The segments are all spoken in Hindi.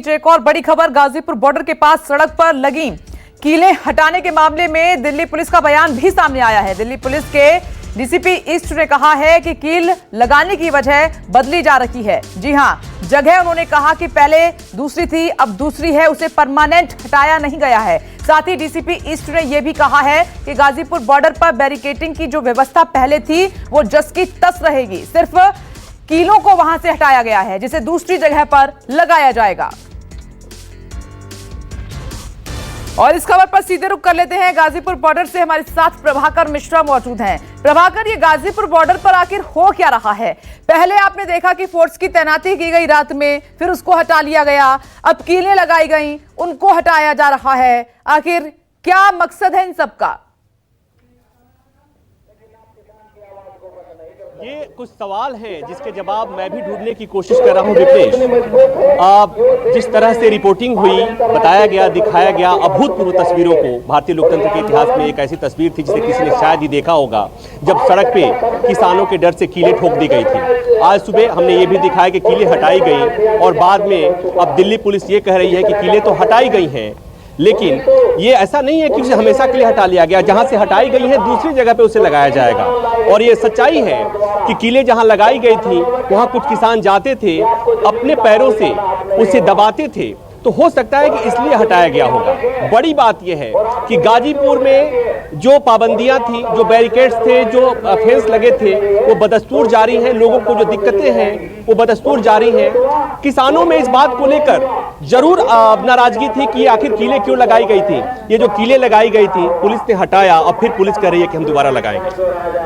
बीच एक और बड़ी खबर, गाजीपुर बॉर्डर के पास सड़क पर लगी कीलें हटाने के मामले में दिल्ली पुलिस का बयान भी सामने आया है। दिल्ली पुलिस के डीसीपी ईस्ट ने कहा है कि कील लगाने की वजह बदली जा रही है। जी हां, जगह उन्होंने कहा कि पहले दूसरी थी, अब दूसरी है, उसे परमानेंट हटाया नहीं गया है। साथ ही डीसीपी ईस्ट ने यह भी कहा है कि गाजीपुर बॉर्डर पर बैरिकेडिंग की जो व्यवस्था पहले थी वो जस की तस रहेगी, सिर्फ कीलों को वहां से हटाया गया है जिसे दूसरी जगह पर लगाया जाएगा। और इस खबर पर सीधे रुख कर लेते हैं गाजीपुर बॉर्डर से। हमारे साथ प्रभाकर मिश्रा मौजूद हैं। प्रभाकर, ये गाजीपुर बॉर्डर पर आखिर हो क्या रहा है? पहले आपने देखा कि फोर्स की तैनाती की गई रात में, फिर उसको हटा लिया गया, अब कीलें लगाई गई, उनको हटाया जा रहा है। आखिर क्या मकसद है इन सब का? ये कुछ सवाल हैं जिसके जवाब मैं भी ढूंढने की कोशिश कर रहा हूं। विपनेश, जिस तरह से रिपोर्टिंग हुई, बताया गया, दिखाया गया अभूतपूर्व तस्वीरों को, भारतीय लोकतंत्र के इतिहास में एक ऐसी तस्वीर थी जिसे किसी ने शायद ही देखा होगा, जब सड़क पे किसानों के डर से कीलें ठोक दी गई थी। आज सुबह हमने ये भी दिखाया कि कीलें हटाई गई और बाद में अब दिल्ली पुलिस ये कह रही है कि कीलें तो हटाई गई हैं, लेकिन ये ऐसा नहीं है कि उसे हमेशा के लिए हटा लिया गया। जहां से हटाई गई है दूसरी जगह पे उसे लगाया जाएगा। और ये सच्चाई है कि कीलें जहां लगाई गई थी वहां कुछ किसान जाते थे, अपने पैरों से उसे दबाते थे, तो हो सकता है कि इसलिए हटाया गया होगा। बड़ी बात यह है कि गाजीपुर में जो पाबंदियां थी, जो बैरिकेड्स थे, जो फेंस लगे थे, वो बदस्तूर जारी हैं। लोगों को जो दिक्कतें हैं वो बदस्तूर जारी हैं। किसानों में इस बात को लेकर जरूर नाराजगी थी कि आखिर कीलें क्यों लगाई गई थी। ये जो कीलें लगाई गई थी पुलिस ने हटाया और फिर पुलिस कह रही है कि हम दोबारा लगाएंगे।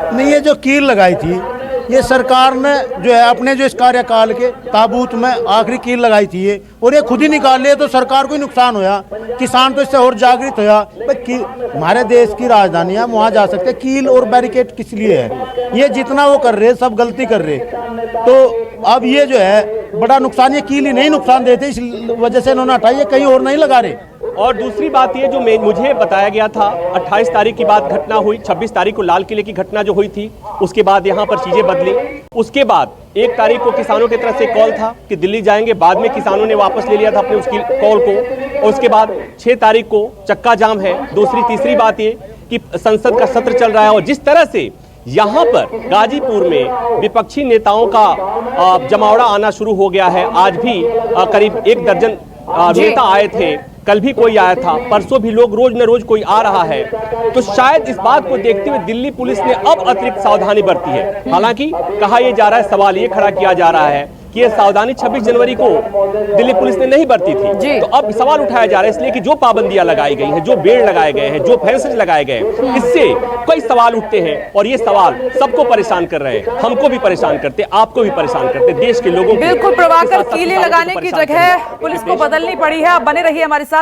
नहीं, ये जो कील लगाई थी ये सरकार ने जो है अपने जो इस कार्यकाल के ताबूत में आखिरी कील लगाई थी ये, और ये खुद ही निकाल लिए, तो सरकार को ही नुकसान होया, किसान तो इससे और जागृत होया। भाई हमारे देश की राजधानी है, वहाँ जा सकते। कील और बैरिकेड किस लिए है? ये जितना वो कर रहे सब गलती कर रहे, तो अब ये जो है बड़ा नुकसान, ये कील ही नहीं नुकसान देते, इस वजह से इन्होंने हटाई, कहीं और नहीं लगा रहे। और दूसरी बात ये जो मुझे बताया गया था, 28 तारीख की बात घटना हुई, 26 तारीख को लाल किले की घटना जो हुई थी, उसके बाद यहाँ पर चीजें बदली। उसके बाद 1 तारीख को किसानों की तरफ से कॉल था कि दिल्ली जाएंगे, बाद में किसानों ने वापस ले लिया था अपने उसकी कॉल को। और उसके बाद 6 तारीख को चक्का जाम है। तीसरी बात ये कि संसद का सत्र चल रहा है, और जिस तरह से यहाँ पर गाजीपुर में विपक्षी नेताओं का जमावड़ा आना शुरू हो गया है। आज भी करीब 1 दर्जन नेता आए थे, कल भी कोई आया था, परसों भी लोग, रोज न रोज कोई आ रहा है। तो शायद इस बात को देखते हुए दिल्ली पुलिस ने अब अतिरिक्त सावधानी बरती है। हालांकि कहा यह जा रहा है, सवाल ये खड़ा किया जा रहा है कि ये सावधानी 26 जनवरी को दिल्ली पुलिस ने नहीं बरती थी। तो अब सवाल उठाया जा रहा है इसलिए कि जो पाबंदियां लगाई गई हैं, जो बेड़ लगाए गए हैं, जो फेंसेस लगाए गए हैं, इससे कई सवाल उठते हैं। और ये सवाल सबको परेशान कर रहे हैं, हमको भी परेशान करते, आपको भी परेशान करते, देश के लोगों को। बिल्कुल प्रभाकर, कीलें लगाने की जगह पुलिस को बदलनी पड़ी है। आप बने रहिए हमारे साथ।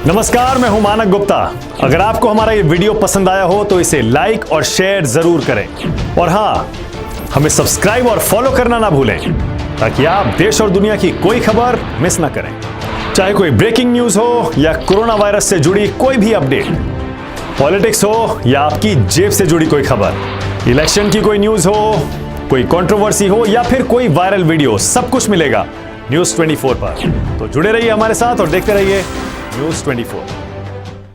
नमस्कार, मैं हूं मानक गुप्ता। अगर आपको हमारा ये वीडियो पसंद आया हो तो इसे लाइक और शेयर जरूर करें, और हाँ, हमें सब्सक्राइब और फॉलो करना ना भूलें ताकि आप देश और दुनिया की कोई खबर मिस ना करें। चाहे कोई ब्रेकिंग न्यूज हो या कोरोना वायरस से जुड़ी कोई भी अपडेट, पॉलिटिक्स हो या आपकी जेब से जुड़ी कोई खबर, इलेक्शन की कोई न्यूज हो, कोई कंट्रोवर्सी हो या फिर कोई वायरल वीडियो, सब कुछ मिलेगा न्यूज़ 24 पर। तो जुड़े रहिए हमारे साथ और देखते रहिए न्यूज़ 24।